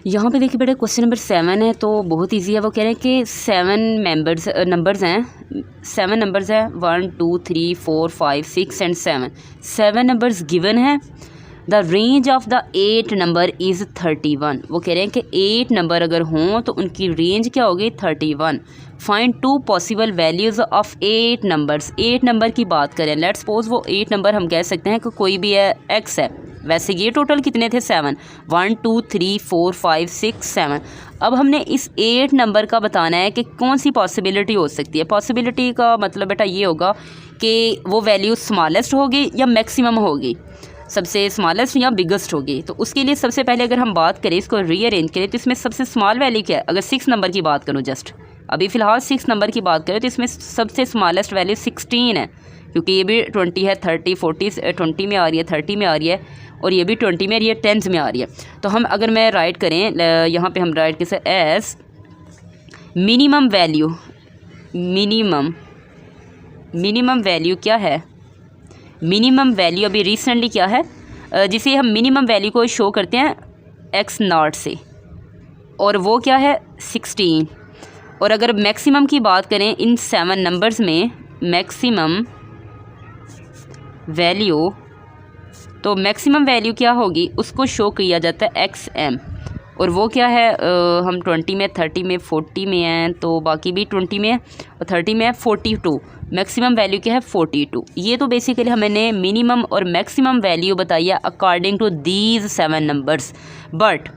यहाँ पे देखिए बेटा क्वेश्चन नंबर 7 है, तो बहुत इजी है। वो कह रहे हैं कि 7 नंबर्स हैं 1 2 3 4 5 6 एंड 7 नंबर्स गिवन है। The range of the 8 number is 31। वो कह रहे हैं कि 8 नंबर अगर हों तो उनकी रेंज क्या होगी 31। Find 2 possible values of 8 numbers. 8 number की बात करें, लेट्स सपोज वो 8 नंबर हम कह सकते हैं कि कोई भी है x है। वैसे ये टोटल कितने थे 7 1 2 3 4 5 6 7। अब हमने इस 8 नंबर का बताना है कि कौन सी पॉसिबिलिटी हो सकती है। पॉसिबिलिटी का मतलब बेटा ये होगा कि वो वैल्यू स्मॉलेस्ट होगी या मैक्सिमम होगी, सबसे स्मॉलेस्ट या बिगेस्ट होगी। तो उसके लिए सबसे पहले अगर हम बात करें, इसको रीअरेंज करें, तो इसमें सबसे स्मॉल वैल्यू क्या है। अगर 6 नंबर की बात करूँ, जस्ट अभी फ़िलहाल 6 नंबर की बात करें, तो इसमें सबसे स्मॉलेस्ट वैल्यू 16 है, क्योंकि ये भी 20 है, 30 40 20 में आ रही है, 30 में आ रही है, और ये भी 20 में आ रही है, 10 में आ रही है। तो हम अगर मैं राइट करें यहाँ पे, हम राइट कैसे S minimum value, minimum value क्या है, मिनिमम वैल्यू अभी रिसेंटली क्या है, जिसे हम मिनिमम वैल्यू को शो करते हैं x0 से, और वो क्या है 16। और अगर मैक्सिमम की बात करें इन 7 नंबर्स में, मैक्सिमम वैल्यू, तो मैक्सिमम वैल्यू क्या होगी उसको शो किया जाता है xm, और वो क्या है हम 20 में 30 में 40 में हैं, तो बाकी भी 20 में है और 30 में है 42। मैक्सिमम वैल्यू क्या है 42। ये तो बेसिकली हमने मिनिमम और मैक्सिमम वैल्यू बताई है according to these 7 numbers. But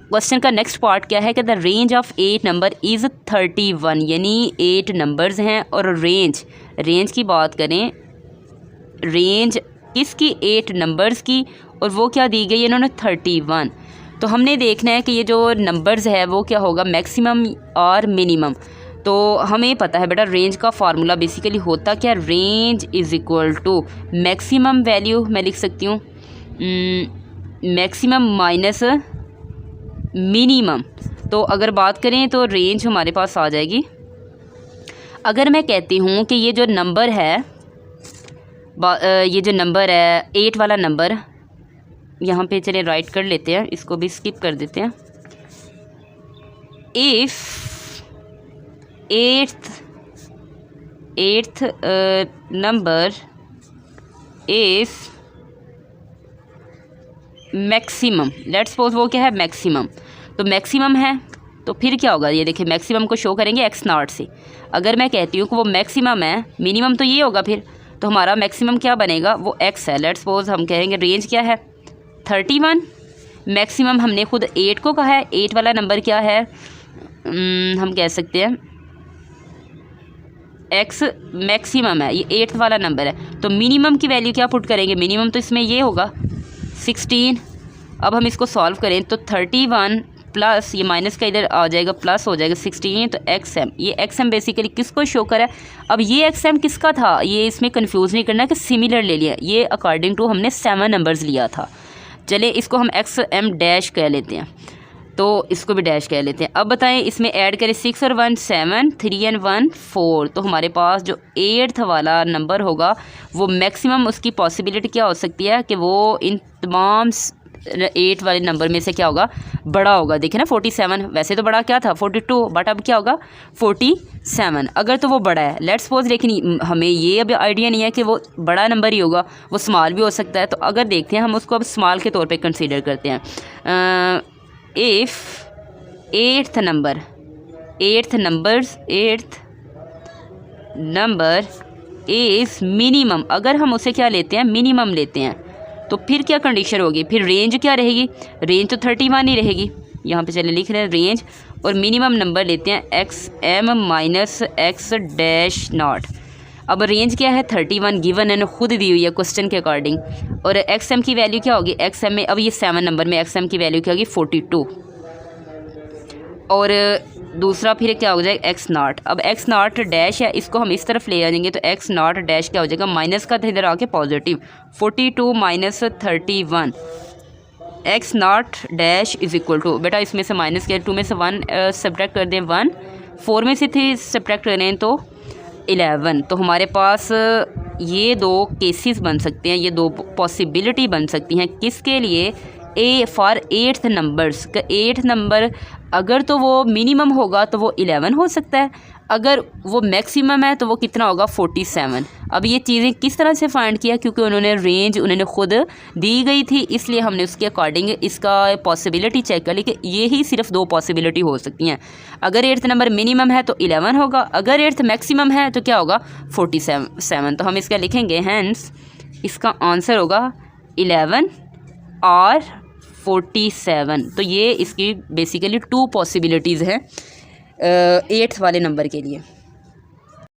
question का नेक्स्ट पार्ट क्या है कि the range of 8 number is 31, यानी 8 नंबर्स हैं और रेंज की बात करें, रेंज किसकी 8 नंबर्स की, और वो क्या दी गई है इन्होंने 31। तो हमने देखना है कि ये जो नंबर्स है वो क्या होगा, मैक्सिमम और मिनिमम। तो हमें पता है बेटा रेंज का फार्मूला बेसिकली होता क्या, range is equal to maximum value, मैं लिख सकती हूँ मैक्सिमम माइनस मिनिमम। तो अगर बात करें तो रेंज हमारे पास आ जाएगी। अगर मैं कहती हूँ कि ये जो नंबर है, ये जो नंबर है 8 वाला नंबर, यहाँ पे चले राइट कर लेते हैं, इसको भी स्किप कर देते हैं। If eighth number is maximum, let's suppose वो क्या है मैक्सिमम, तो मैक्सिमम है तो फिर क्या होगा, ये देखिए मैक्सिमम को शो करेंगे x0 से। अगर मैं कहती हूँ कि वो मैक्सिमम है, मिनिमम तो ये होगा फिर, तो हमारा मैक्सिमम क्या बनेगा वो x है। लेट्स सपोज हम कहेंगे रेंज क्या है 31, मैक्सिमम हमने खुद 8 को कहा है, 8 वाला नंबर क्या है, हम कह सकते हैं x मैक्सिमम है, ये 8th वाला नंबर है, तो मिनिमम की वैल्यू क्या पुट करेंगे, मिनिमम तो इसमें ये होगा 16। अब हम इसको सॉल्व करें तो 31 प्लस ये माइनस का इधर आ जाएगा, प्लस हो जाएगा 16, तो xm, ये xm बेसिकली किसको शो करा है। अब ये xm किसका था, ये इसमें कंफ्यूज नहीं करना कि सिमिलर ले लिया, ये अकॉर्डिंग टू हमने 7 नंबर्स लिया था। चले इसको हम xm डैश कह लेते हैं, तो इसको भी डैश कह लेते हैं। अब बताएं इसमें ऐड करें 6 और 1 7, 3 और 1 4, तो हमारे पास जो 8th वाला नंबर होगा वो मैक्सिमम उसकी पॉसिबिलिटी क्या हो सकती है कि वो इन तमाम 8 वाले नंबर में से क्या होगा, बड़ा होगा। देखें ना 47, वैसे तो बड़ा क्या था 42, बट अब क्या होगा 47, अगर तो वो बड़ा है। लेट्स सपोज, लेकिन हमें ये अभी आइडिया नहीं है कि वो बड़ा नंबर ही होगा, वो स्मॉल भी हो सकता है। तो अगर देखते हैं हम उसको अब स्मॉल के तौर पे कंसीडर करते हैं। If 8th number is minimum, अगर हम उसे क्या लेते हैं मिनिमम लेते हैं, तो फिर क्या कंडीशन होगी, फिर रेंज क्या रहेगी, रेंज तो 31 ही रहेगी। यहाँ पे चले लिख रहे हैं रेंज, और मिनिमम नंबर लेते हैं xm minus x dash not. अब रेंज क्या है 31 गिवन है, खुद दी हुई है क्वेश्चन के अकॉर्डिंग, और xm की वैल्यू क्या होगी, xm में अब ये 7 नंबर में xm की वैल्यू क्या होगी 42, और दूसरा फिर क्या हो जाएगा x0। अब x0 डैश है, इसको हम इस तरफ ले जाएंगे तो x0 डैश क्या हो जाएगा, माइनस का इधर आके positive 42 minus 31, x0 dash is equal to, बेटा इसमें से माइनस किया 2 में से 1 सब्ट्रैक्ट कर दें 1, 4 में से 3 सब्ट्रैक्ट करें तो 11। तो हमारे पास ये 2 केसेस बन सकते हैं, ये 2 पॉसिबिलिटी बन सकती हैं, किसके लिए फॉर एट्थ नंबर्स का एट्थ नंबर अगर तो वो मिनिमम होगा तो वो 11 हो सकता है, अगर वो मैक्सिमम है तो वो कितना होगा 47। अब ये चीज़ें किस तरह से फाइंड किया, क्योंकि उन्होंने रेंज उन्होंने ख़ुद दी गई थी, इसलिए हमने उसके अकॉर्डिंग इसका पॉसिबिलिटी चेक कर ली कि ये ही सिर्फ 2 पॉसिबिलिटी हो सकती हैं। अगर एट्थ नंबर मिनिमम है तो 11 होगा, अगर एट्थ मैक्सिमम है तो क्या होगा 47। तो हम इसका लिखेंगे, हैंस इसका आंसर होगा 11 और 47। तो ये इसकी बेसिकली 2 पॉसिबिलिटीज़ हैं एट्थ वाले नंबर के लिए।